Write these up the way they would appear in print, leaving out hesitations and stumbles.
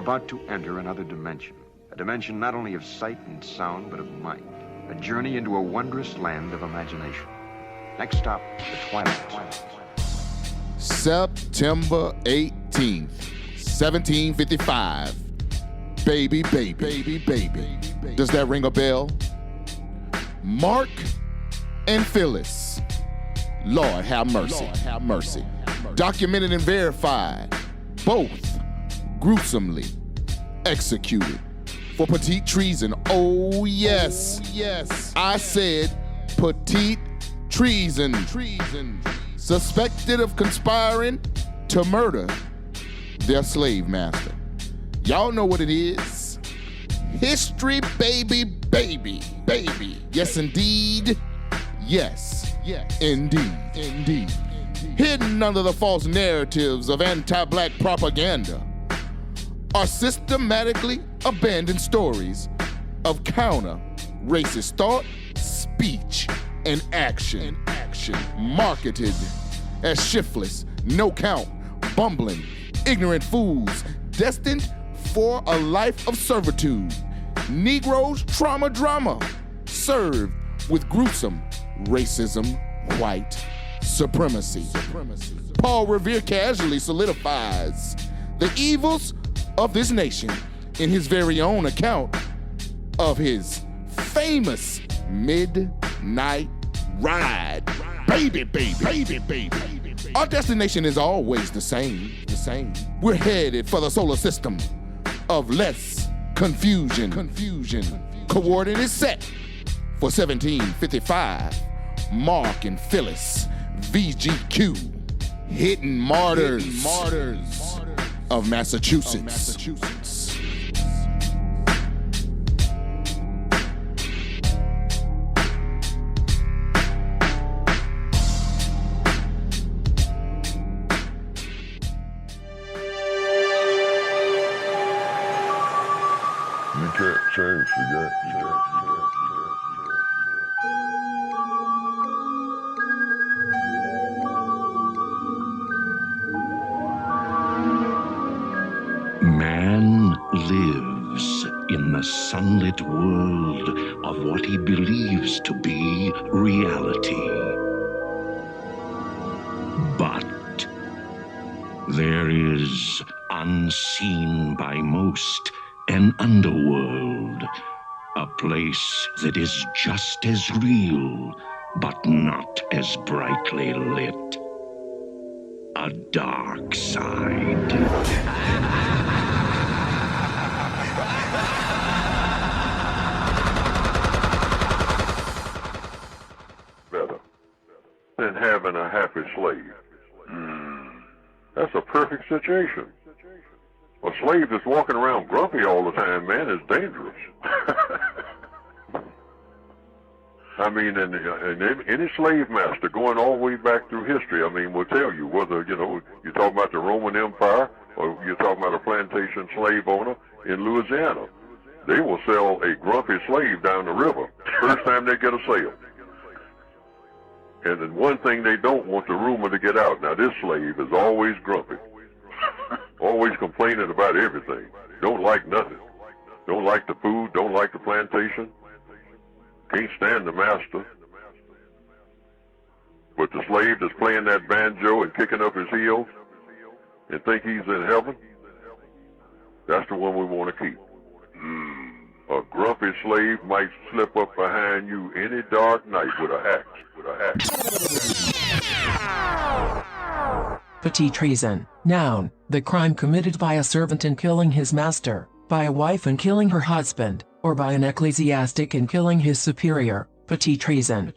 about to enter another dimension. A dimension not only of sight and sound, but of mind. A journey into a wondrous land of imagination. Next stop, the Twilight. September 18th, 1755. Baby. Does that ring a bell? Mark and Phillis. Lord have mercy. Documented and verified. Both gruesomely executed for Petit treason. Oh yes. I said Petit treason. Suspected of conspiring to murder their slave master. Y'all know what it is. History, baby. Yes, indeed. Yes, indeed. Hidden under the false narratives of anti-black propaganda are systematically abandoned stories of counter-racist thought, speech, and action. Marketed as shiftless, no-count, bumbling, ignorant fools destined for a life of servitude. Negroes trauma drama served with gruesome racism, white supremacy. Paul Revere casually solidifies the evils of this nation in his very own account of his famous midnight ride. Baby. Our destination is always the same. We're headed for the solar system of less confusion. Coordinates set for 1755. Mark and Phillis, VGQ, hidden martyrs of Massachusetts. Man lives in the sunlit world of what he believes to be reality. But there is, unseen by most, an underworld, a place that is just as real, but not as brightly lit. A dark side. Better than having a happy slave. That's a perfect situation. A slave that's walking around grumpy all the time, man, is dangerous. I mean, and any slave master going all the way back through history, I mean, will tell you whether, you're talking about the Roman Empire or you're talking about a plantation slave owner in Louisiana. They will sell a grumpy slave down the river first time they get a sale. And then one thing they don't want the rumor to get out. Now, this slave is always grumpy. Always complaining about everything. Don't like nothing. Don't like the food. Don't like the plantation. Can't stand the master. But the slave that's playing that banjo and kicking up his heels and think he's in heaven, that's the one we want to keep. A grumpy slave might slip up behind you any dark night with an axe. Petit treason. Noun, the crime committed by a servant in killing his master, by a wife in killing her husband, or by an ecclesiastic in killing his superior. Petit treason.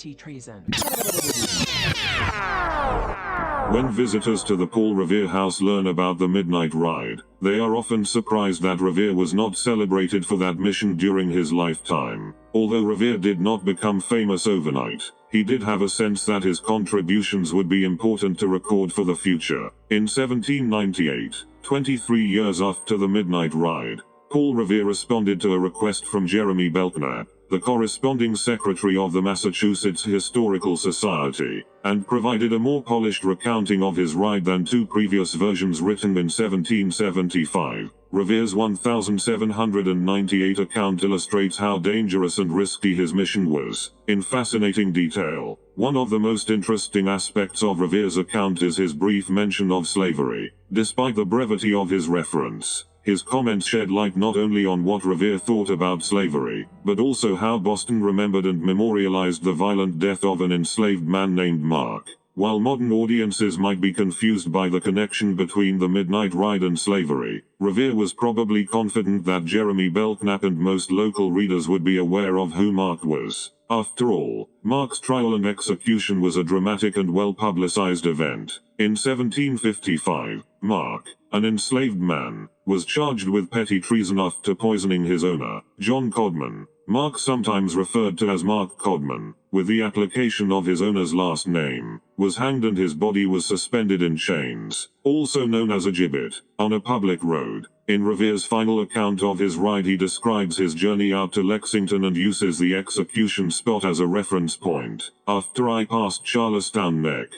When visitors to the Paul Revere house learn about the midnight ride, they are often surprised that Revere was not celebrated for that mission during his lifetime. Although Revere did not become famous overnight, he did have a sense that his contributions would be important to record for the future. In 1798, 23 years after the midnight ride, Paul Revere responded to a request from Jeremy Belknap, the corresponding secretary of the Massachusetts Historical Society, and provided a more polished recounting of his ride than two previous versions written in 1775. Revere's 1798 account illustrates how dangerous and risky his mission was, in fascinating detail. One of the most interesting aspects of Revere's account is his brief mention of slavery. Despite the brevity of his reference, his comments shed light not only on what Revere thought about slavery, but also how Boston remembered and memorialized the violent death of an enslaved man named Mark. While modern audiences might be confused by the connection between the Midnight Ride and slavery, Revere was probably confident that Jeremy Belknap and most local readers would be aware of who Mark was. After all, Mark's trial and execution was a dramatic and well-publicized event. In 1755, Mark, an enslaved man, was charged with petty treason after poisoning his owner, John Codman. Mark, sometimes referred to as Mark Codman, with the application of his owner's last name, was hanged and his body was suspended in chains, also known as a gibbet, on a public road. In Revere's final account of his ride, he describes his journey out to Lexington and uses the execution spot as a reference point. After I passed Charlestown Neck,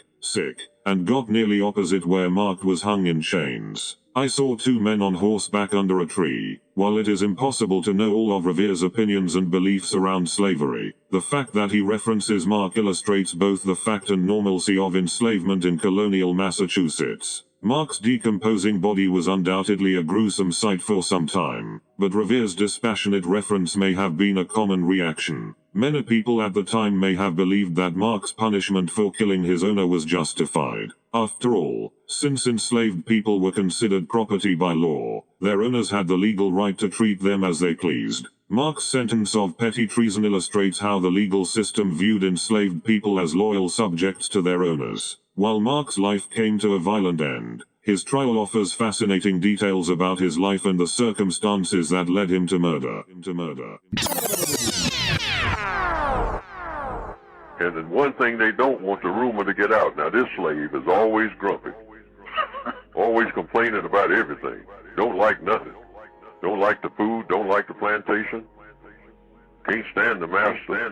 and got nearly opposite where Mark was hung in chains, I saw two men on horseback under a tree. While it is impossible to know all of Revere's opinions and beliefs around slavery, the fact that he references Mark illustrates both the fact and normalcy of enslavement in colonial Massachusetts. Mark's decomposing body was undoubtedly a gruesome sight for some time, but Revere's dispassionate reference may have been a common reaction. Many people at the time may have believed that Mark's punishment for killing his owner was justified. After all, since enslaved people were considered property by law, their owners had the legal right to treat them as they pleased. Mark's sentence of petty treason illustrates how the legal system viewed enslaved people as loyal subjects to their owners. While Mark's life came to a violent end, his trial offers fascinating details about his life and the circumstances that led him to murder. And then one thing they don't want the rumor to get out. Now, this slave is always grumpy. Always complaining about everything. Don't like nothing. Don't like the food, don't like the plantation. Can't stand the master.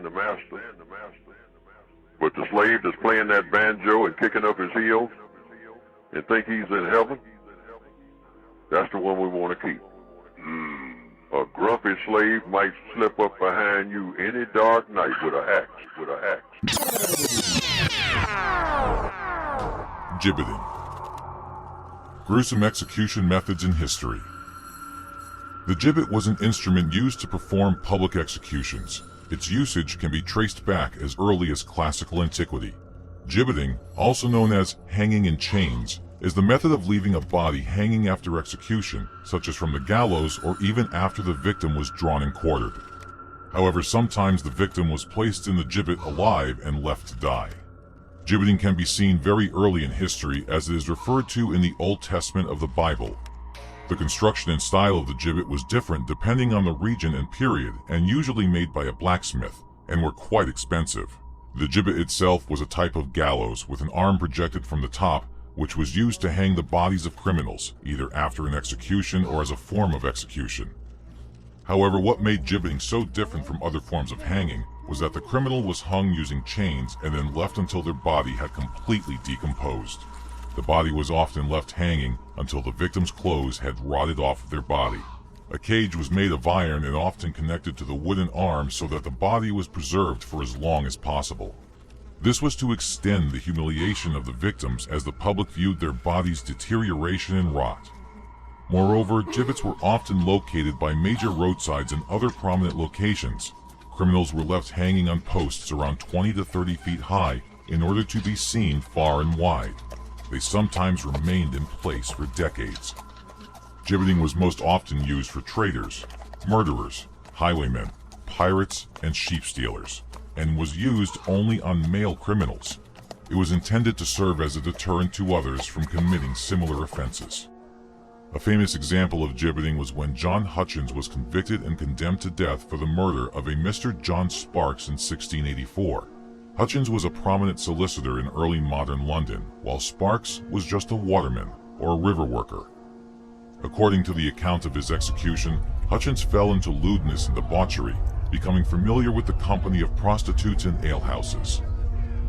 But the slave that's playing that banjo and kicking up his heels and think he's in heaven, that's the one we want to keep. A grumpy slave might slip up behind you any dark night with an axe. Gibbeting. Gruesome execution methods in history. The gibbet was an instrument used to perform public executions. Its usage can be traced back as early as classical antiquity. Gibbeting, also known as hanging in chains, is the method of leaving a body hanging after execution, such as from the gallows or even after the victim was drawn and quartered. However, sometimes the victim was placed in the gibbet alive and left to die. Gibbeting can be seen very early in history, as it is referred to in the Old Testament of the Bible. The construction and style of the gibbet was different depending on the region and period, and usually made by a blacksmith, and were quite expensive. The gibbet itself was a type of gallows with an arm projected from the top, which was used to hang the bodies of criminals, either after an execution or as a form of execution. However, what made gibbeting so different from other forms of hanging was that the criminal was hung using chains and then left until their body had completely decomposed. The body was often left hanging until the victim's clothes had rotted off of their body. A cage was made of iron and often connected to the wooden arm so that the body was preserved for as long as possible. This was to extend the humiliation of the victims as the public viewed their bodies' deterioration and rot. Moreover, gibbets were often located by major roadsides and other prominent locations. Criminals were left hanging on posts around 20 to 30 feet high in order to be seen far and wide. They sometimes remained in place for decades. Gibbeting was most often used for traitors, murderers, highwaymen, pirates, and sheep stealers, and was used only on male criminals. It was intended to serve as a deterrent to others from committing similar offenses. A famous example of gibbeting was when John Hutchins was convicted and condemned to death for the murder of a Mr. John Sparks in 1684. Hutchins was a prominent solicitor in early modern London, while Sparks was just a waterman or a river worker. According to the account of his execution, Hutchins fell into lewdness and debauchery, becoming familiar with the company of prostitutes and alehouses.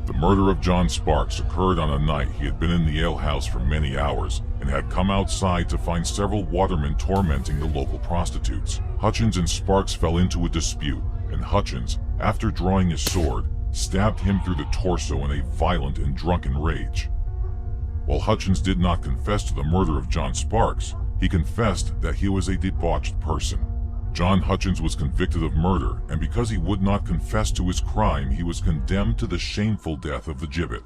The murder of John Sparks occurred on a night he had been in the alehouse for many hours and had come outside to find several watermen tormenting the local prostitutes. Hutchins and Sparks fell into a dispute, and Hutchins, after drawing his sword, stabbed him through the torso in a violent and drunken rage. While Hutchins did not confess to the murder of John Sparks, he confessed that he was a debauched person. John Hutchins was convicted of murder, and because he would not confess to his crime, he was condemned to the shameful death of the gibbet.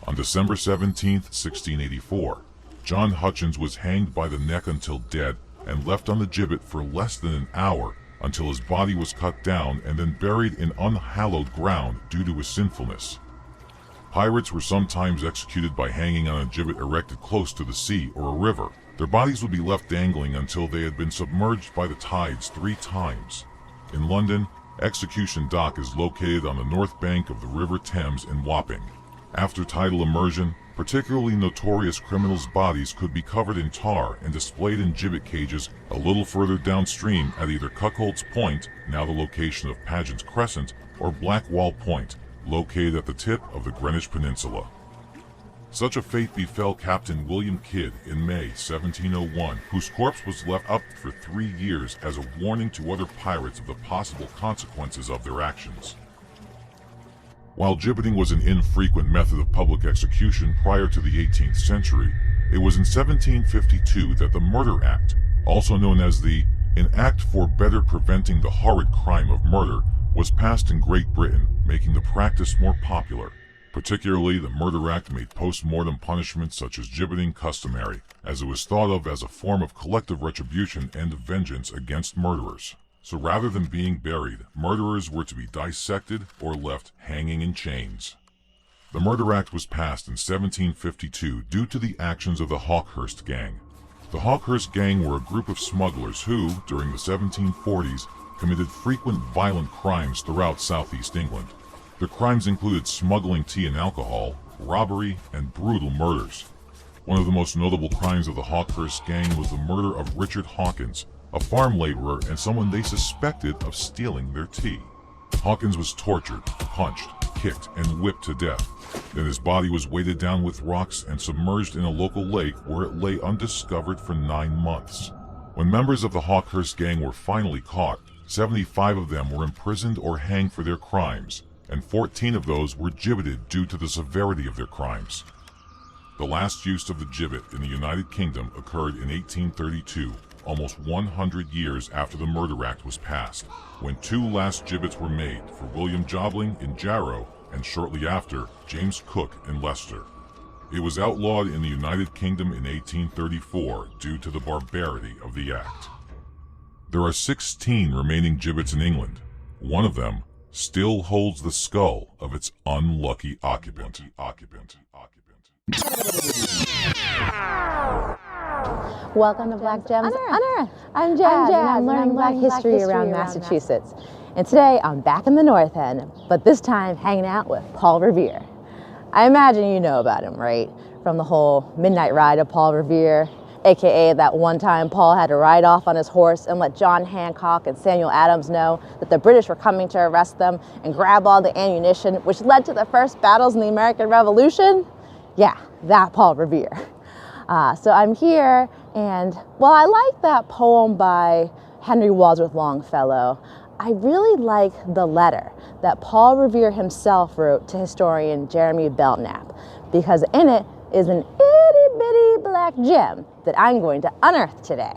On December 17, 1684, John Hutchins was hanged by the neck until dead and left on the gibbet for less than an hour until his body was cut down and then buried in unhallowed ground due to his sinfulness. Pirates were sometimes executed by hanging on a gibbet erected close to the sea or a river. Their bodies would be left dangling until they had been submerged by the tides 3 times. In London, Execution Dock is located on the north bank of the River Thames in Wapping. After tidal immersion, particularly notorious criminals' bodies could be covered in tar and displayed in gibbet cages a little further downstream at either Cuckold's Point, now the location of Pageant's Crescent, or Blackwall Point, located at the tip of the Greenwich Peninsula. Such a fate befell Captain William Kidd in May 1701, whose corpse was left up for 3 years as a warning to other pirates of the possible consequences of their actions. While gibbeting was an infrequent method of public execution prior to the 18th century, it was in 1752 that the Murder Act, also known as the An Act for Better Preventing the Horrid Crime of Murder, was passed in Great Britain, making the practice more popular. Particularly, the Murder Act made post-mortem punishments such as gibbeting customary, as it was thought of as a form of collective retribution and vengeance against murderers. So rather than being buried, murderers were to be dissected or left hanging in chains. The Murder Act was passed in 1752 due to the actions of the Hawkhurst Gang. The Hawkhurst Gang were a group of smugglers who, during the 1740s, committed frequent violent crimes throughout southeast England. Their crimes included smuggling tea and alcohol, robbery, and brutal murders. One of the most notable crimes of the Hawkhurst Gang was the murder of Richard Hawkins, a farm laborer and someone they suspected of stealing their tea. Hawkins was tortured, punched, kicked, and whipped to death. Then his body was weighted down with rocks and submerged in a local lake where it lay undiscovered for 9 months. When members of the Hawkhurst Gang were finally caught, 75 of them were imprisoned or hanged for their crimes, and 14 of those were gibbeted due to the severity of their crimes. The last use of the gibbet in the United Kingdom occurred in 1832, almost 100 years after the Murder Act was passed, when 2 last gibbets were made for William Jobling in Jarrow and shortly after James Cook in Leicester. It was outlawed in the United Kingdom in 1834 due to the barbarity of the act. There are 16 remaining gibbets in England. One of them still holds the skull of its unlucky occupant. Welcome to Black Gems Unearthed. I'm Jazz, and I'm learning Black history around Massachusetts. And today I'm back in the North End, but this time hanging out with Paul Revere. I imagine you know about him, right? From the whole midnight ride of Paul Revere, aka that one time Paul had to ride off on his horse and let John Hancock and Samuel Adams know that the British were coming to arrest them and grab all the ammunition, which led to the first battles in the American Revolution. Yeah, that Paul Revere. So I'm here, and while I like that poem by Henry Wadsworth Longfellow, I really like the letter that Paul Revere himself wrote to historian Jeremy Belknap, because in it is an itty-bitty black gem that I'm going to unearth today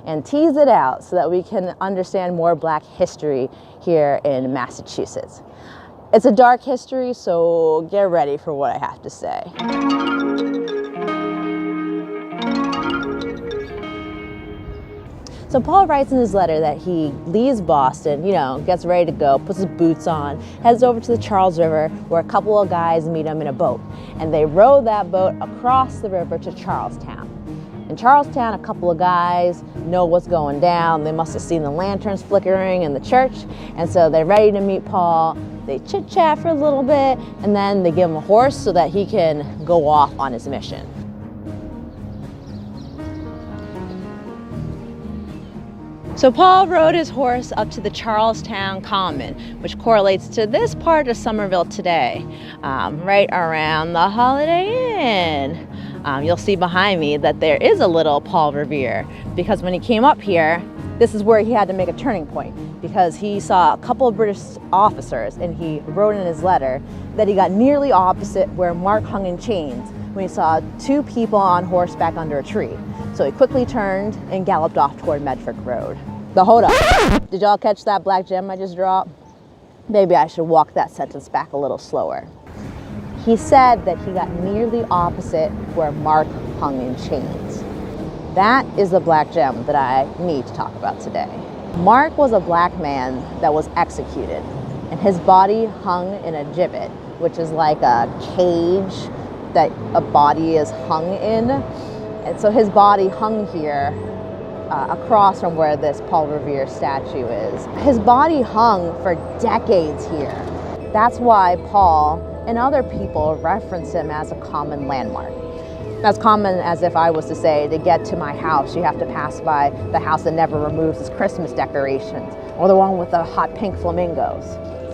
and tease it out so that we can understand more Black history here in Massachusetts. It's a dark history, so get ready for what I have to say. So Paul writes in his letter that he leaves Boston, gets ready to go, puts his boots on, heads over to the Charles River where a couple of guys meet him in a boat. And they row that boat across the river to Charlestown. In Charlestown, a couple of guys know what's going down. They must have seen the lanterns flickering in the church. And so they're ready to meet Paul. They chit-chat for a little bit, and then they give him a horse so that he can go off on his mission. So Paul rode his horse up to the Charlestown Common, which correlates to this part of Somerville today, right around the Holiday Inn. You'll see behind me that there is a little Paul Revere, because when he came up here, this is where he had to make a turning point, because he saw a couple of British officers, and he wrote in his letter that he got nearly opposite where Mark hung in chains when he saw two people on horseback under a tree. So he quickly turned and galloped off toward Medford Road. But hold up, did y'all catch that black gem I just dropped? Maybe I should walk that sentence back a little slower. He said that he got nearly opposite where Mark hung in chains. That is the black gem that I need to talk about today. Mark was a black man that was executed, and his body hung in a gibbet, which is like a cage that a body is hung in. And so his body hung here across from where this Paul Revere statue is. His body hung for decades here. That's why Paul and other people reference him as a common landmark. As common as if I was to say, to get to my house, you have to pass by the house that never removes its Christmas decorations, or the one with the hot pink flamingos.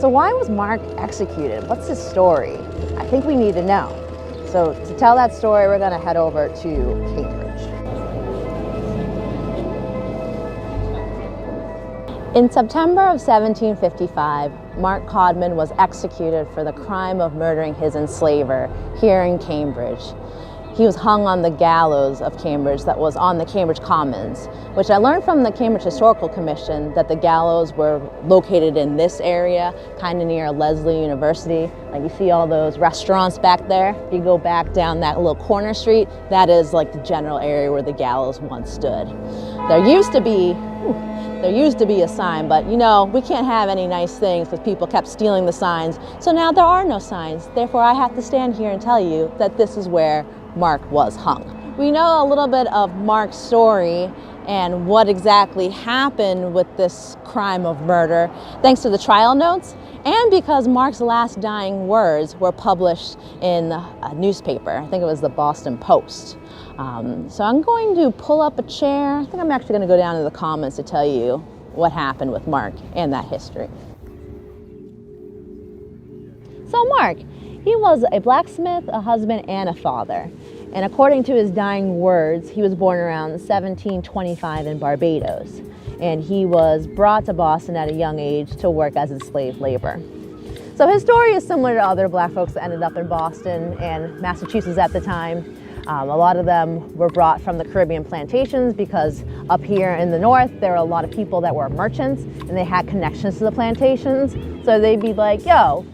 So why was Mark executed? What's his story? I think we need to know. So to tell that story, we're going to head over to Cambridge. In September of 1755, Mark Codman was executed for the crime of murdering his enslaver here in Cambridge. He was hung on the gallows of Cambridge that was on the Cambridge Commons, which I learned from the Cambridge Historical Commission that the gallows were located in this area, kind of near Lesley University. Like you see all those restaurants back there. If you go back down that little corner street, that is like the general area where the gallows once stood. There used to be a sign, but you know, we can't have any nice things because people kept stealing the signs. So now there are no signs. Therefore, I have to stand here and tell you that this is where Mark was hung. We know a little bit of Mark's story and what exactly happened with this crime of murder thanks to the trial notes, and because Mark's last dying words were published in a newspaper. I think it was the Boston Post. So I'm going to pull up a chair. I think I'm actually going to go down to the Commons to tell you what happened with Mark and that history. So Mark, he was a blacksmith, a husband, and a father. And according to his dying words, he was born around 1725 in Barbados. And he was brought to Boston at a young age to work as a slave labor. So his story is similar to other black folks that ended up in Boston and Massachusetts at the time. A lot of them were brought from the Caribbean plantations because up here in the north, there were a lot of people that were merchants and they had connections to the plantations. So they'd be like, yo,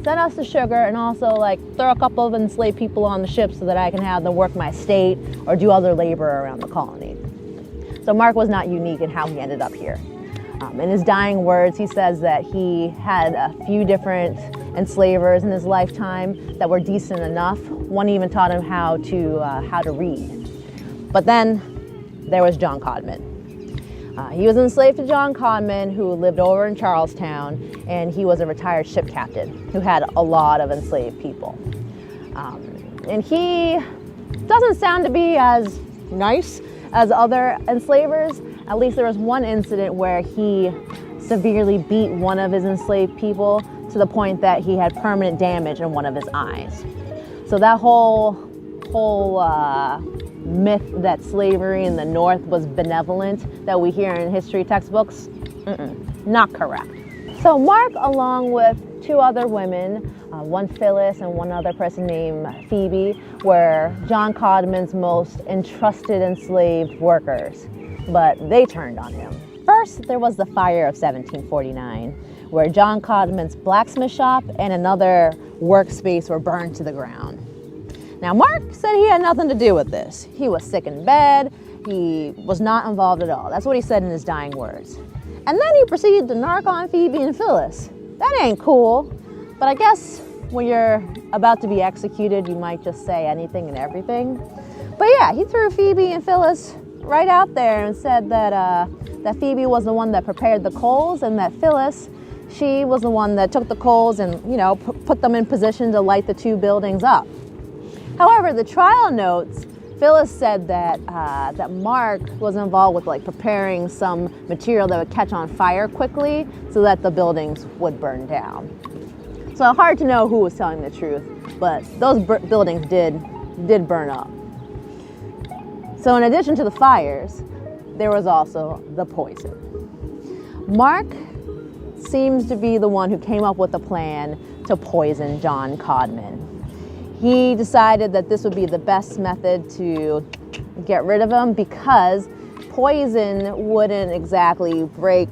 send us the sugar and also like throw a couple of enslaved people on the ship so that I can have them work my estate or do other labor around the colony. So Mark was not unique in how he ended up here. In his dying words, he says that he had a few different enslavers in his lifetime that were decent enough. One even taught him how to read. But then there was John Codman. He was enslaved to John Codman, who lived over in Charlestown, and he was a retired ship captain who had a lot of enslaved people. And he doesn't sound to be as nice as other enslavers. At least there was one incident where he severely beat one of his enslaved people to the point that he had permanent damage in one of his eyes. So that whole myth that slavery in the North was benevolent that we hear in history textbooks, not correct. So Mark, along with two other women, one Phyllis and one other person named Phoebe, were John Codman's most entrusted enslaved workers, but they turned on him. First, there was the fire of 1749, where John Codman's blacksmith shop and another workspace were burned to the ground. Now, Mark said he had nothing to do with this. He was sick in bed. He was not involved at all. That's what he said in his dying words. And then he proceeded to narc on Phoebe and Phyllis. That ain't cool. But I guess when you're about to be executed, you might just say anything and everything. But yeah, he threw Phoebe and Phyllis right out there and said that Phoebe was the one that prepared the coals and that Phyllis, she was the one that took the coals and, you know, put them in position to light the two buildings up. However, the trial notes Phillis said that that Mark was involved with like preparing some material that would catch on fire quickly so that the buildings would burn down. So hard to know who was telling the truth, but those buildings did burn up. So in addition to the fires, there was also the poison. Mark seems to be the one who came up with the plan to poison John Codman. He decided that this would be the best method to get rid of him because poison wouldn't exactly break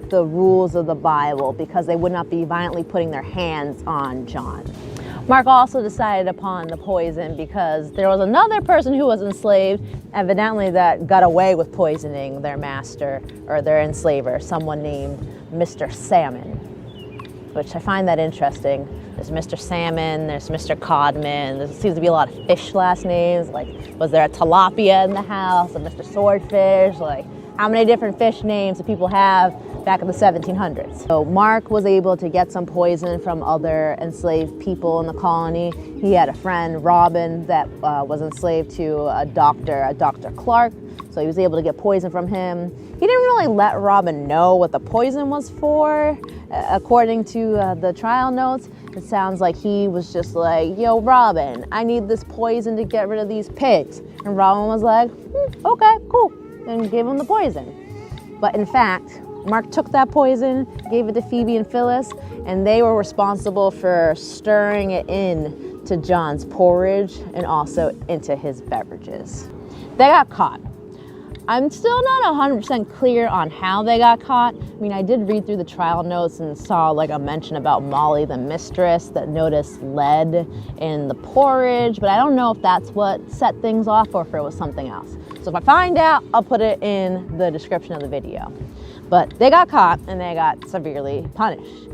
the rules of the Bible because they would not be violently putting their hands on John. Mark also decided upon the poison because there was another person who was enslaved, evidently that got away with poisoning their master or their enslaver, someone named Mr. Salmon, which I find that interesting. There's Mr. Salmon, there's Mr. Codman, there seems to be a lot of fish last names, like was there a tilapia in the house, a Mr. Swordfish, like how many different fish names do people have back in the 1700s? So Mark was able to get some poison from other enslaved people in the colony. He had a friend, Robin, that was enslaved to a Dr. Clark, so he was able to get poison from him. He didn't really let Robin know what the poison was for. According to the trial notes, it sounds like he was just like, yo, Robin, I need this poison to get rid of these pigs. And Robin was like, okay, cool, and gave him the poison. But in fact, Mark took that poison, gave it to Phoebe and Phyllis, and they were responsible for stirring it in to John's porridge and also into his beverages. They got caught. I'm still not 100% clear on how they got caught. I mean, I did read through the trial notes and saw like a mention about Molly the mistress that noticed lead in the porridge, but I don't know if that's what set things off or if it was something else. So if I find out, I'll put it in the description of the video. But they got caught and they got severely punished.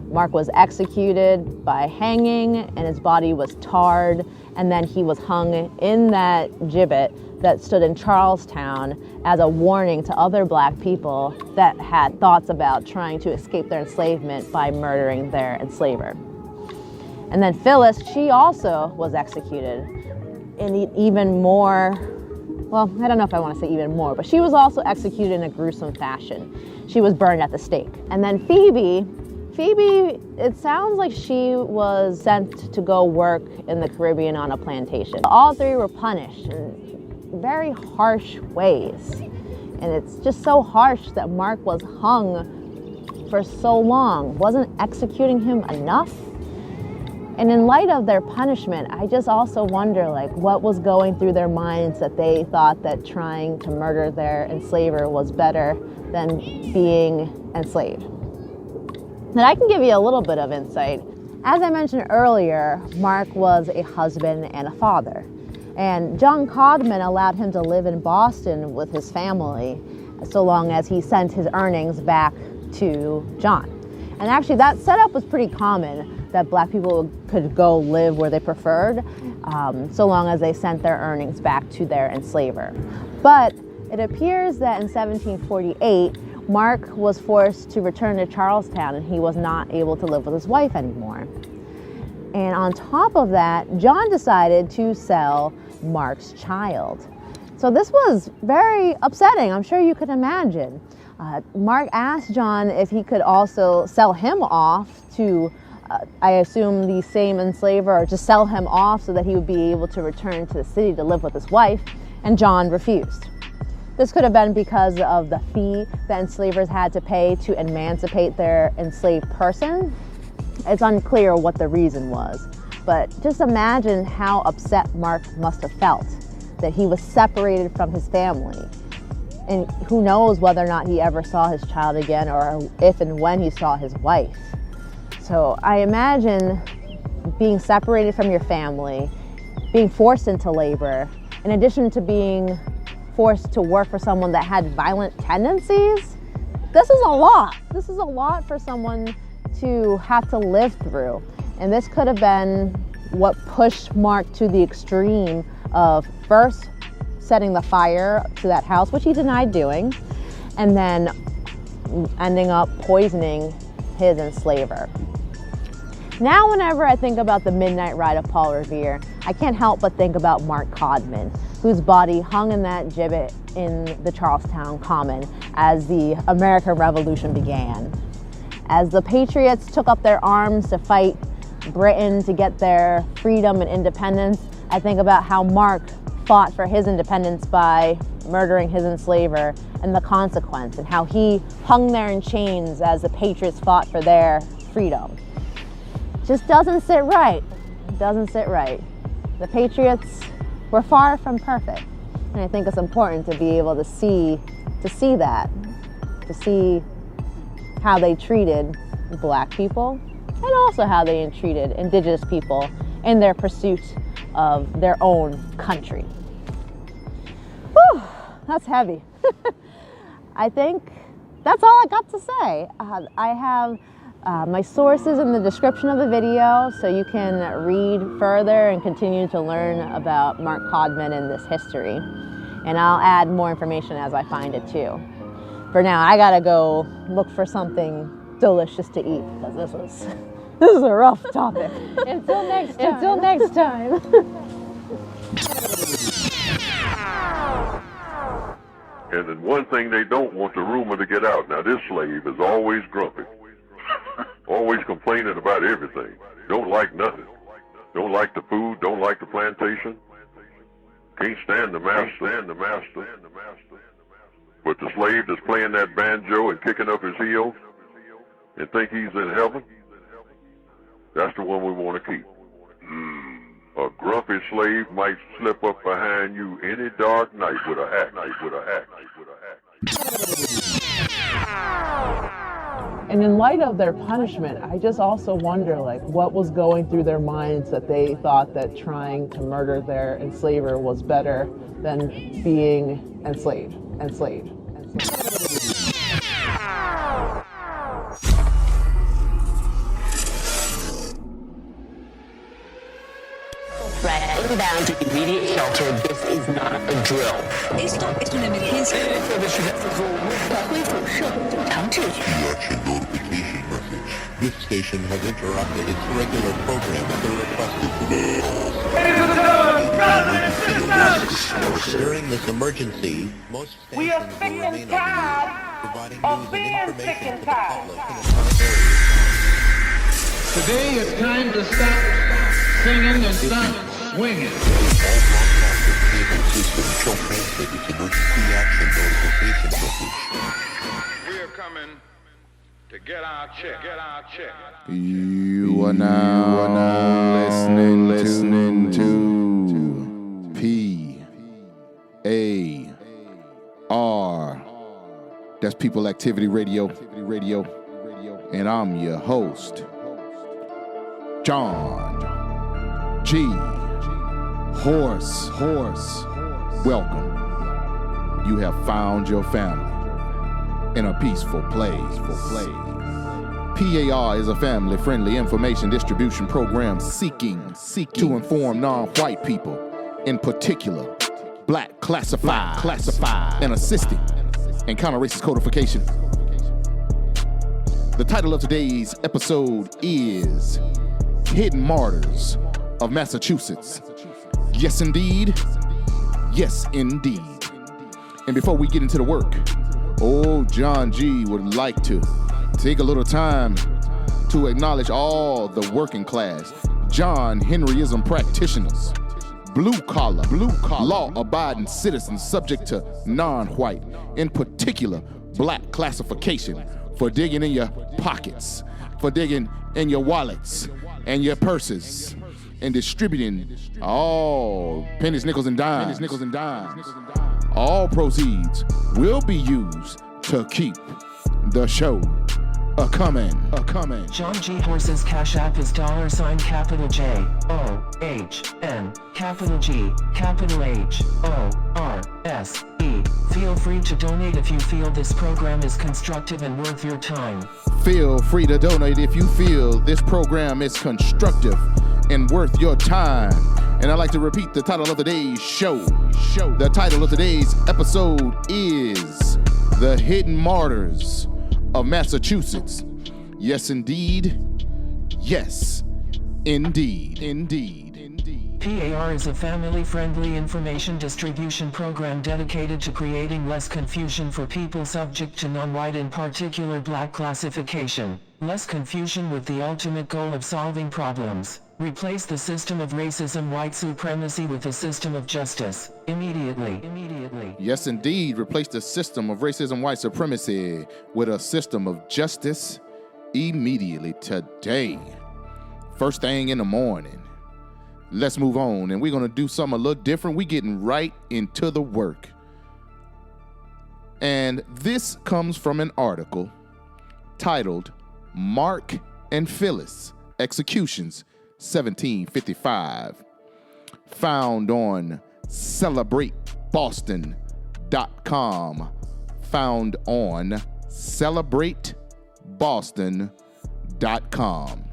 Mark was executed by hanging and his body was tarred, and then he was hung in that gibbet that stood in Charlestown as a warning to other black people that had thoughts about trying to escape their enslavement by murdering their enslaver. And then Phyllis, she also was executed in even more, well, I don't know if I want to say even more, but she was also executed in a gruesome fashion. She was burned at the stake. And then Phoebe, it sounds like she was sent to go work in the Caribbean on a plantation. All three were punished in very harsh ways. And it's just so harsh that Mark was hung for so long. Wasn't executing him enough? And in light of their punishment, I just also wonder like what was going through their minds that they thought that trying to murder their enslaver was better than being enslaved. And I can give you a little bit of insight. As I mentioned earlier, Mark was a husband and a father. And John Codman allowed him to live in Boston with his family so long as he sent his earnings back to John. And actually that setup was pretty common, that black people could go live where they preferred so long as they sent their earnings back to their enslaver. But it appears that in 1748, Mark was forced to return to Charlestown and he was not able to live with his wife anymore. And on top of that, John decided to sell Mark's child. So this was very upsetting, I'm sure you could imagine. Mark asked John if he could also sell him off to, I assume, the same enslaver, or just sell him off so that he would be able to return to the city to live with his wife, and John refused. This could have been because of the fee that enslavers had to pay to emancipate their enslaved person. It's unclear what the reason was, but just imagine how upset Mark must have felt that he was separated from his family. And who knows whether or not he ever saw his child again, or if and when he saw his wife. So I imagine being separated from your family, being forced into labor, in addition to being forced to work for someone that had violent tendencies. This is a lot. This is a lot for someone to have to live through. And this could have been what pushed Mark to the extreme of first setting the fire to that house, which he denied doing, and then ending up poisoning his enslaver. Now whenever I think about the midnight ride of Paul Revere, I can't help but think about Mark Codman, whose body hung in that gibbet in the Charlestown Common as the American Revolution began. As the Patriots took up their arms to fight Britain to get their freedom and independence, I think about how Mark fought for his independence by murdering his enslaver and the consequence, and how he hung there in chains as the Patriots fought for their freedom. Just doesn't sit right. It doesn't sit right. The Patriots were far from perfect, and I think it's important to be able to see that, to see how they treated Black people and also how they treated indigenous people in their pursuit of their own country. Whew, that's heavy. I think that's all I got to say. I have my sources in the description of the video, so you can read further and continue to learn about Mark Codman and this history. And I'll add more information as I find it too. For now, I gotta go look for something delicious to eat, because this is a rough topic. Until next time. Until next time. And then one thing they don't want the rumor to get out. Now, this slave is always grumpy. Always complaining about everything. Don't like nothing. Don't like the food. Don't like the plantation. Can't stand the master. But the slave that's playing that banjo and kicking up his heels and think he's in heaven, that's the one we want to keep. A grumpy slave might slip up behind you any dark night with a axe. And in light of their punishment, I just also wonder, like, what was going through their minds that they thought that trying to murder their enslaver was better than being enslaved. Inbound to immediate shelter. This is not a drill. This station has interrupted its regular program at the request of During this emergency, most stations will remain on providing news and information to the public in a time area. Today it's time to stop singing and stop swinging. All broadcasted cable system shall transmit its emergency action notification message. We are coming to get our check. You are now listening to P.A.R. That's People Activity Radio. And I'm your host, John G. Horse. Welcome. You have found your family in a peaceful place. P.A.R. is a family-friendly information distribution program seeking to inform non-white people, in particular, Black classified, and assisting in counter-racist codification. The title of today's episode is Hidden Martyrs of Massachusetts. Yes, indeed. And before we get into the work, old John G would like to take a little time to acknowledge all the working class, John Henryism practitioners, blue collar, law-abiding citizens subject to non-white, in particular, Black classification, for digging in your pockets, for digging in your wallets and your purses, and distributing all pennies, nickels, and dimes. All proceeds will be used to keep the show a-coming. John G. Horse's Cash App is $sign capital J O H N capital G capital H O R S E. Feel free to donate if you feel this program is constructive and worth your time. Feel free to donate if you feel this program is constructive and worth your time. And I'd like to repeat the title of today's show. The title of today's episode is The Hidden Martyrs of Massachusetts. Yes, indeed. Yes, indeed, indeed, indeed. P.A.R. is a family-friendly information distribution program dedicated to creating less confusion for people subject to non-white and particular black classification. Less confusion with the ultimate goal of solving problems. Replace the system of racism, white supremacy with a system of justice. Immediately. Yes, indeed. Replace the system of racism, white supremacy with a system of justice immediately today. First thing in the morning. Let's move on, and we're going to do something a little different. We're getting right into the work. And this comes from an article titled Mark and Phillis, Executions, 1755, found on CelebrateBoston.com, found on CelebrateBoston.com.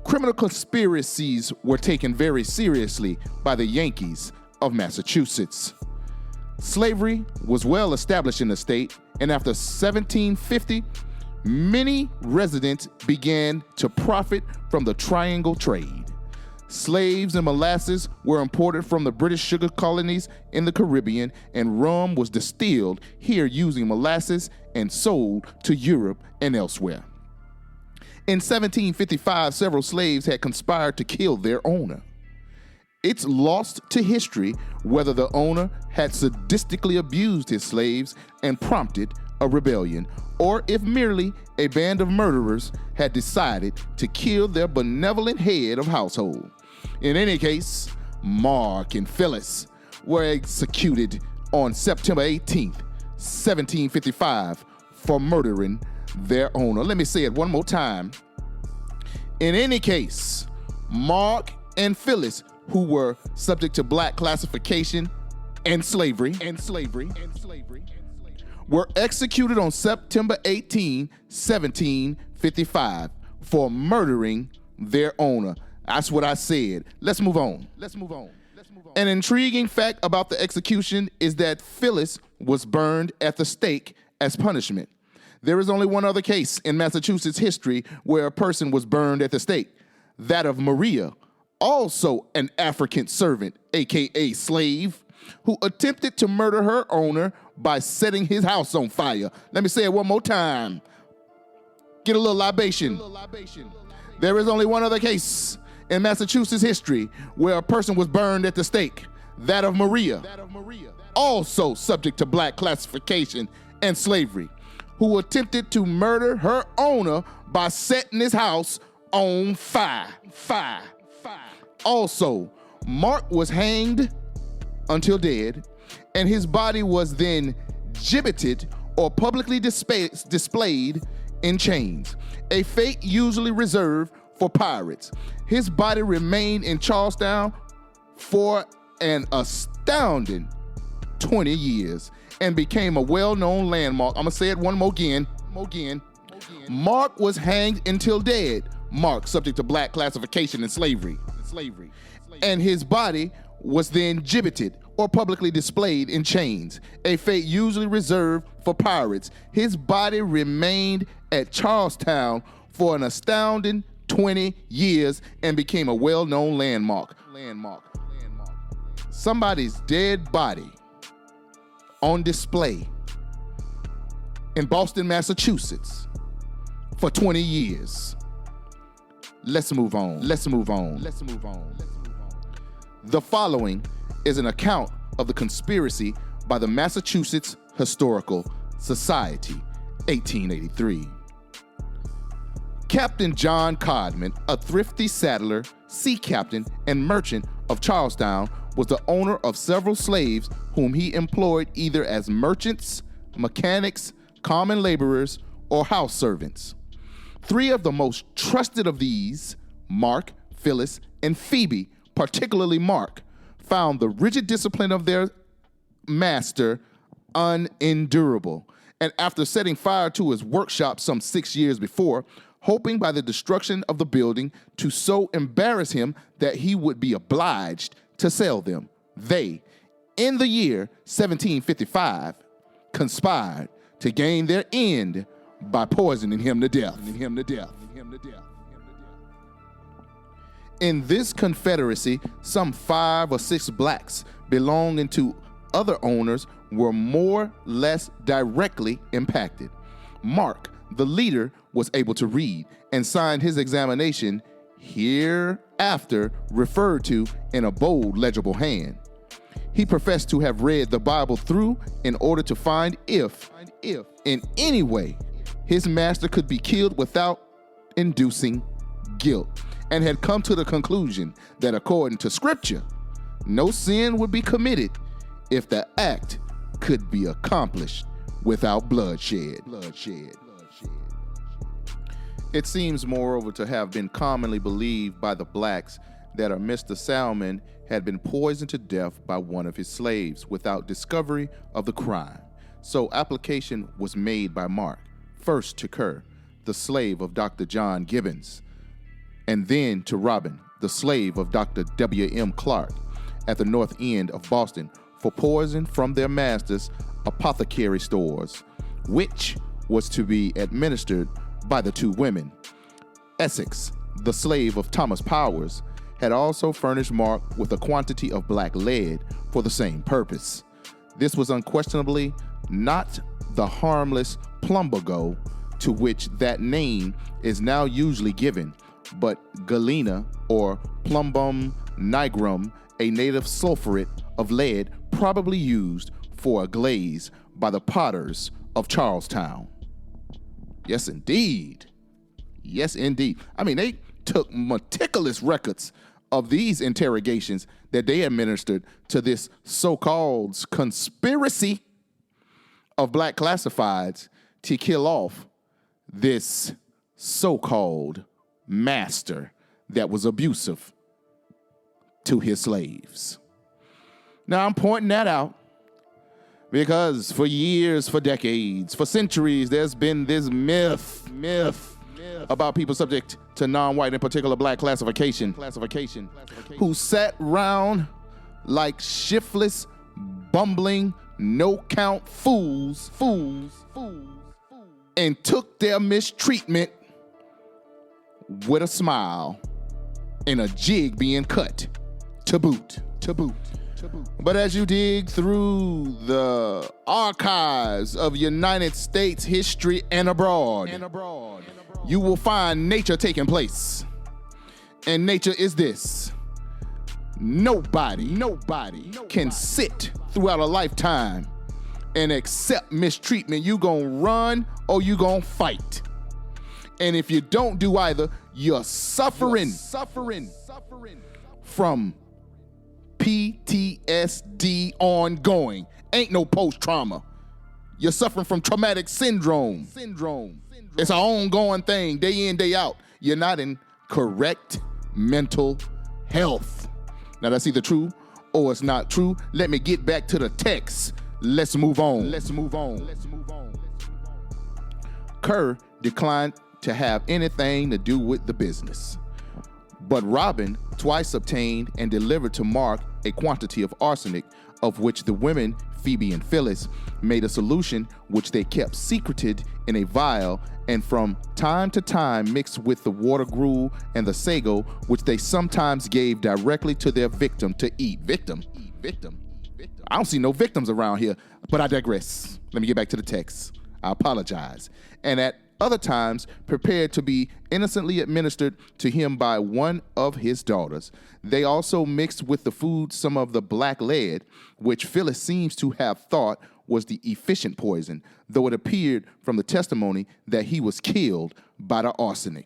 Criminal conspiracies were taken very seriously by the Yankees of Massachusetts. Slavery was well established in the state, and after 1750, many residents began to profit from the triangle trade. Slaves and molasses were imported from the British sugar colonies in the Caribbean, and rum was distilled here using molasses and sold to Europe and elsewhere. In 1755, several slaves had conspired to kill their owner. It's lost to history whether the owner had sadistically abused his slaves and prompted a rebellion, or if merely a band of murderers had decided to kill their benevolent head of household. In any case, Mark and Phillis were executed on September 18th, 1755, for murdering their owner. Let me say it one more time. In any case, Mark and Phillis, who were subject to black classification and slavery, were executed on September 18, 1755, for murdering their owner. That's what I said. Let's move on. An intriguing fact about the execution is that Phillis was burned at the stake as punishment. There is only one other case in Massachusetts history where a person was burned at the stake, that of Maria, also an African servant, aka slave, who attempted to murder her owner by setting his house on fire. Let me say it one more time. Get a little libation. There is only one other case in Massachusetts history where a person was burned at the stake, that of Maria, also subject to black classification and slavery, who attempted to murder her owner by setting his house on fire. Also, Mark was hanged until dead, and his body was then gibbeted or publicly displayed in chains, a fate usually reserved for pirates. His body remained in Charlestown for an astounding 20 years and became a well-known landmark. I'm gonna say it one more again. Mark was hanged until dead. Mark, subject to black classification and slavery. And his body was then gibbeted or publicly displayed in chains, a fate usually reserved for pirates. His body remained at Charlestown for an astounding 20 years and became a well-known landmark. Somebody's dead body on display in Boston, Massachusetts for 20 years. Let's move on. The following is an account of the conspiracy by the Massachusetts Historical Society, 1883. Captain John Codman, a thrifty saddler, sea captain, and merchant of Charlestown, was the owner of several slaves whom he employed either as merchants, mechanics, common laborers, or house servants. Three of the most trusted of these, Mark, Phillis, and Phoebe, particularly Mark, found the rigid discipline of their master unendurable, and after setting fire to his workshop some 6 years before, hoping by the destruction of the building to so embarrass him that he would be obliged to sell them, they, in the year 1755, conspired to gain their end by poisoning him to death. In this confederacy, some 5 or 6 blacks belonging to other owners were more or less directly impacted. Mark, the leader, was able to read and signed his examination, hereafter referred to in a bold, legible hand. He professed to have read the Bible through in order to find if in any way his master could be killed without inducing guilt, and had come to the conclusion that according to Scripture, no sin would be committed if the act could be accomplished without bloodshed. It seems, moreover, to have been commonly believed by the blacks that a Mr. Salmon had been poisoned to death by one of his slaves without discovery of the crime. So application was made by Mark, first to Kerr, the slave of Dr. John Gibbons, and then to Robin, the slave of Dr. W.M. Clark, at the north end of Boston, for poison from their masters' apothecary stores, which was to be administered by the 2 women. Essex, the slave of Thomas Powers, had also furnished Mark with a quantity of black lead for the same purpose. This was unquestionably not the harmless plumbago to which that name is now usually given, but galena or plumbum nigrum, a native sulfuret of lead probably used for a glaze by the potters of Charlestown. Yes, indeed. Yes, indeed. I mean, they took meticulous records of these interrogations that they administered to this so-called conspiracy of black classifieds to kill off this so-called master that was abusive to his slaves. Now, I'm pointing that out because for years, for decades, for centuries, there's been this myth about people subject to non-white, in particular black classification, who sat round like shiftless, bumbling, no-count fools, and took their mistreatment with a smile and a jig being cut to boot. But as you dig through the archives of United States history and abroad, you will find nature taking place. And nature is this: nobody can sit throughout a lifetime and accept mistreatment. You gonna run or you gonna fight. And if you don't do either, you're suffering from PTSD ongoing. Ain't no post-trauma. You're suffering from traumatic syndrome. It's an ongoing thing, day in, day out. You're not in correct mental health. Now, that's either true or it's not true. Let me get back to the text. Let's move on. Kerr declined to have anything to do with the business. But Robin twice obtained and delivered to Mark a quantity of arsenic, of which the women, Phoebe and Phyllis, made a solution which they kept secreted in a vial and from time to time mixed with the water gruel and the sago, which they sometimes gave directly to their victim to eat. Victim. I don't see no victims around here, but I digress. Let me get back to the text. I apologize. And at other times prepared to be innocently administered to him by one of his daughters. They also mixed with the food some of the black lead, which Phyllis seems to have thought was the efficient poison, though it appeared from the testimony that he was killed by the arsenic.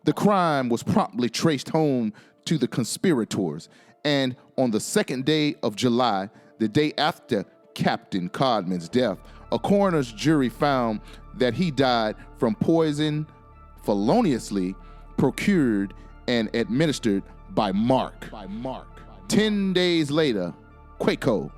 The crime was promptly traced home to the conspirators, and on the 2nd day of July, the day after Captain Codman's death, a coroner's jury found that he died from poison feloniously procured and administered by Mark. 10 days later, Quaco,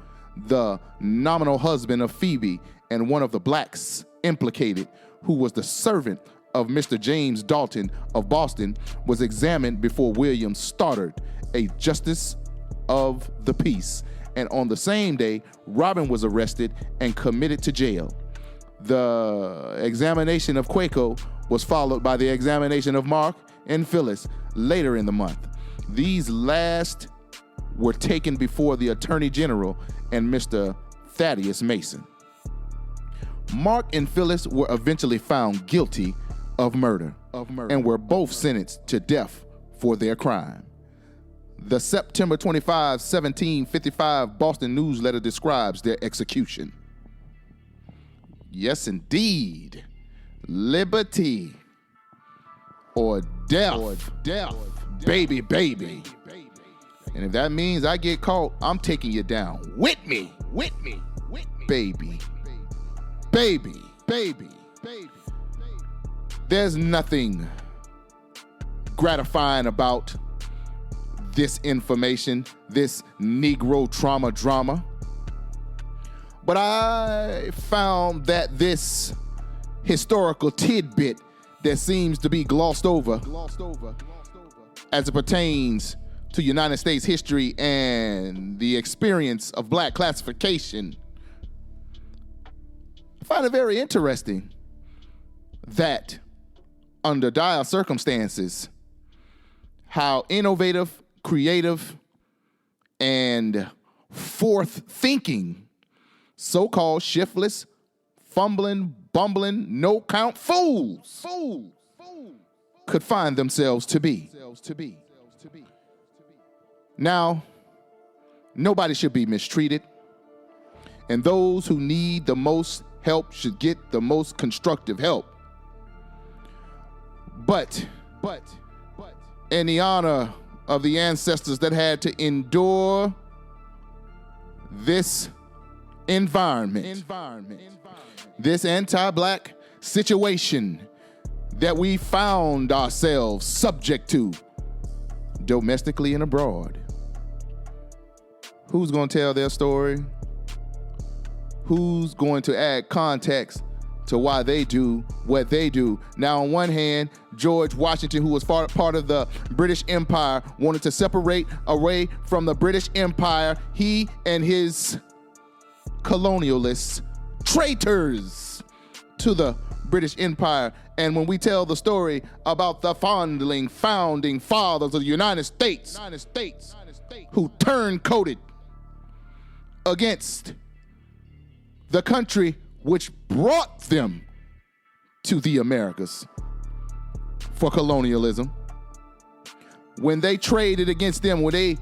the nominal husband of Phoebe and one of the blacks implicated, who was the servant of Mr. James Dalton of Boston, was examined before William Stoddard, a justice of the peace. And on the same day, Robin was arrested and committed to jail. The examination of Quaco was followed by the examination of Mark and Phyllis later in the month. These last were taken before the Attorney General and Mr. Thaddeus Mason. Mark and Phillis were eventually found guilty of murder and were both sentenced to death for their crime. The September 25, 1755 Boston News Letter describes their execution. Yes, indeed. Liberty or death. Baby. And if that means I get caught, I'm taking you down with me. Baby. There's nothing gratifying about this information, this Negro trauma drama. But I found that this historical tidbit that seems to be glossed over as it pertains to United States history and the experience of black classification, I find it very interesting that under dire circumstances, how innovative, creative, and forth-thinking so-called shiftless, fumbling, bumbling, no-count fools could find themselves to be. Now, nobody should be mistreated, and those who need the most help should get the most constructive help. But in the honor of the ancestors that had to endure this environment, this anti-black situation that we found ourselves subject to domestically and abroad. Who's going to tell their story? Who's going to add context to why they do what they do? Now, on one hand, George Washington, who was part of the British Empire, wanted to separate away from the British Empire. He and his colonialists, traitors to the British Empire. And when we tell the story about the founding fathers of the United States who turncoated against the country which brought them to the Americas for colonialism, when they traded against them, when they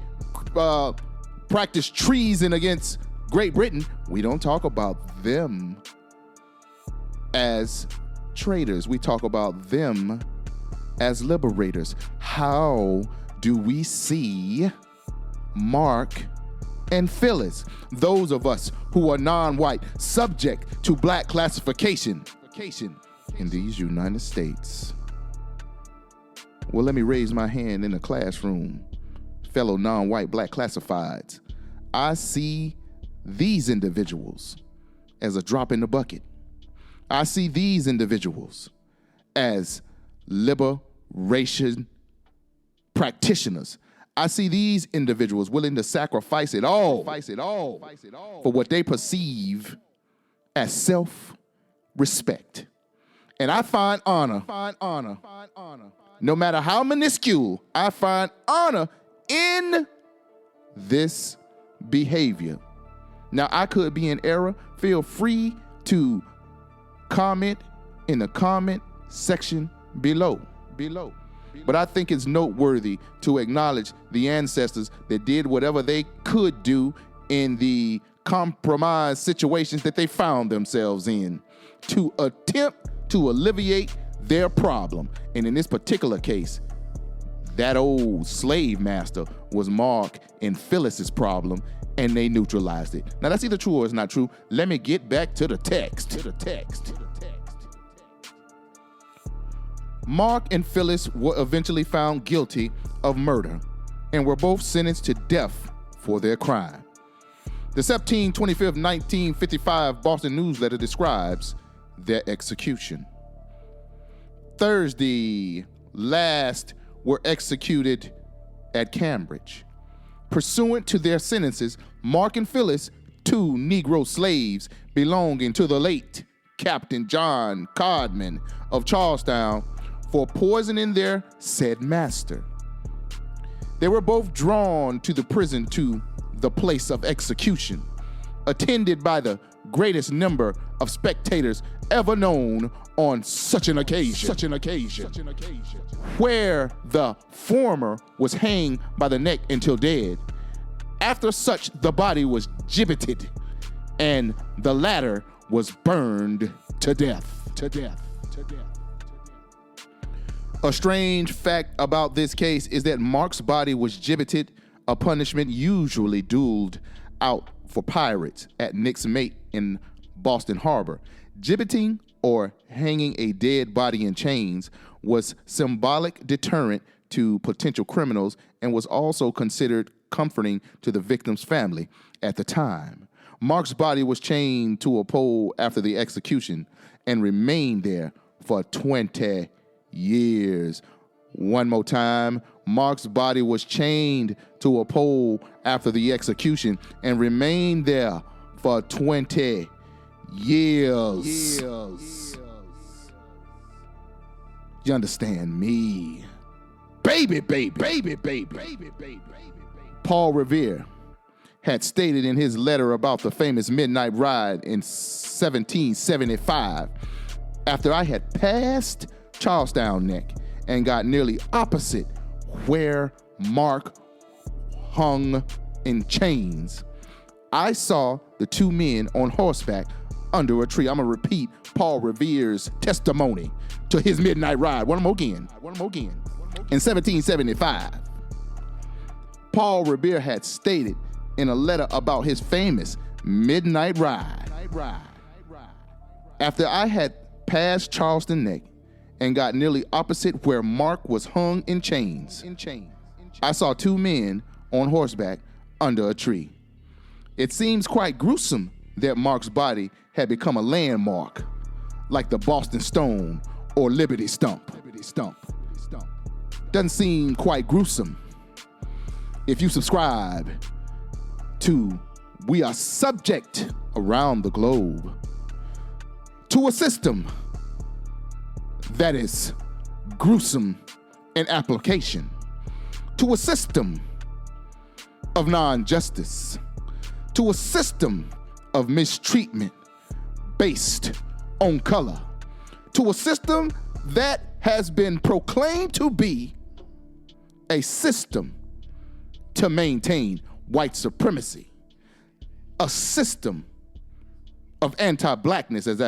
practiced treason against Great Britain, we don't talk about them as traitors. We talk about them as liberators. How do we see Mark and Phillis, those of us who are non-white, subject to black classification in these United States? Well, let me raise my hand in the classroom, fellow non-white black classifieds. I see these individuals as a drop in the bucket. I see these individuals as liberation practitioners. I see these individuals willing to sacrifice it all for what they perceive as self-respect. And I find honor, no matter how minuscule, I find honor in this behavior. Now, I could be in error. Feel free to comment in the comment section below. But I think it's noteworthy to acknowledge the ancestors that did whatever they could do in the compromised situations that they found themselves in to attempt to alleviate their problem. And in this particular case, that old slave master was Mark and Phillis's problem, and they neutralized it. Now, that's either true or it's not true. Let me get back to the text. Mark and Phillis were eventually found guilty of murder and were both sentenced to death for their crime. The September 25, 1955 Boston News Letter describes their execution. Thursday last were executed at Cambridge. Pursuant to their sentences, Mark and Phillis, two Negro slaves belonging to the late Captain John Codman of Charlestown, for poisoning their said master. They were both drawn to the prison to the place of execution, attended by the greatest number of spectators ever known on such an occasion. Where the former was hanged by the neck until dead. After such, the body was gibbeted, and the latter was burned to death. A strange fact about this case is that Mark's body was gibbeted, a punishment usually doled out for pirates at Nick's Mate in Boston Harbor. Gibbeting, or hanging a dead body in chains, was symbolic deterrent to potential criminals and was also considered comforting to the victim's family at the time. Mark's body was chained to a pole after the execution and remained there for 20 years. One more time. Mark's body was chained to a pole after the execution and remained there for 20 years. You understand me? Baby. Paul Revere had stated in his letter about the famous midnight ride in 1775, after I had passed Charlestown Neck and got nearly opposite where Mark hung in chains, I saw the two men on horseback under a tree. I'm gonna repeat Paul Revere's testimony to his midnight ride. One more again. In 1775, Paul Revere had stated in a letter about his famous midnight ride, after I had passed Charleston Neck and got nearly opposite where Mark was hung in chains, I saw two men on horseback under a tree. It seems quite gruesome that Mark's body had become a landmark, like the Boston Stone or Liberty Stump. Doesn't seem quite gruesome if you subscribe to We Are Subject around the globe to a system that is gruesome in application, to a system of non-justice, to a system of mistreatment based on color, to a system that has been proclaimed to be a system to maintain white supremacy, a system of anti-blackness, as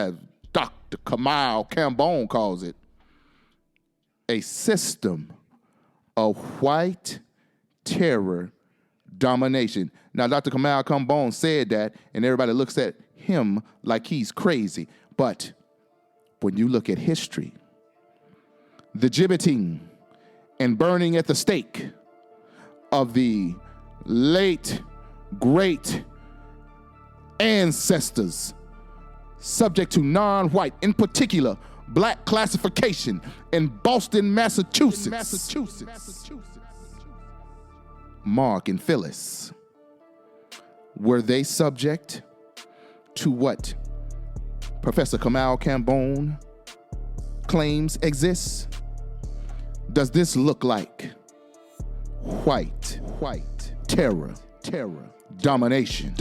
Dr. Kamal Cambone calls it, a system of white terror domination. Now, Dr. Kamal Cambone said that, and everybody looks at him like he's crazy. But when you look at history, the gibbeting and burning at the stake of the late, great ancestors subject to non-white, in particular, black classification in Boston, Massachusetts. Mark and Phillis, were they subject to what Professor Kamal Cambone claims exists? Does this look like white terror, domination?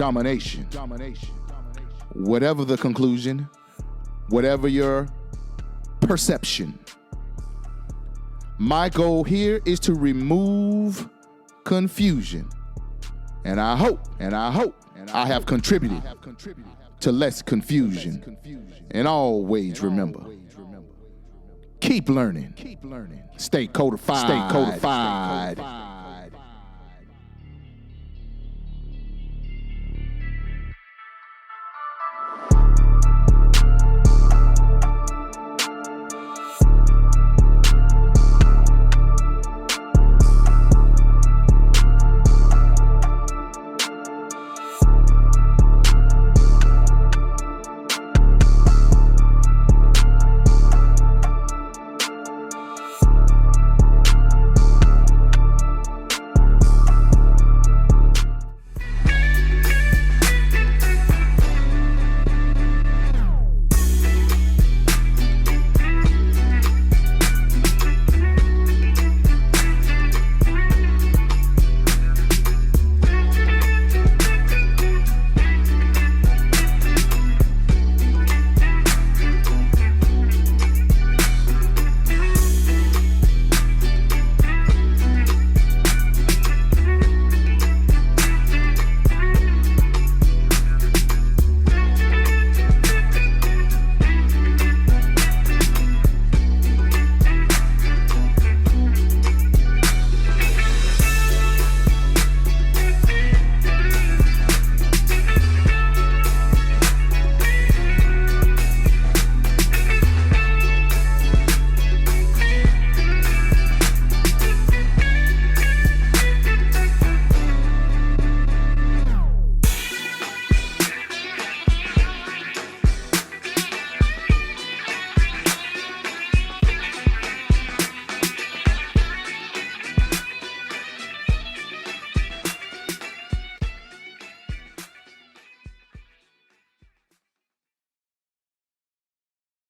Whatever the conclusion, whatever your perception, my goal here is to remove confusion. And I hope I have contributed to less confusion. And always remember, keep learning. Stay codified.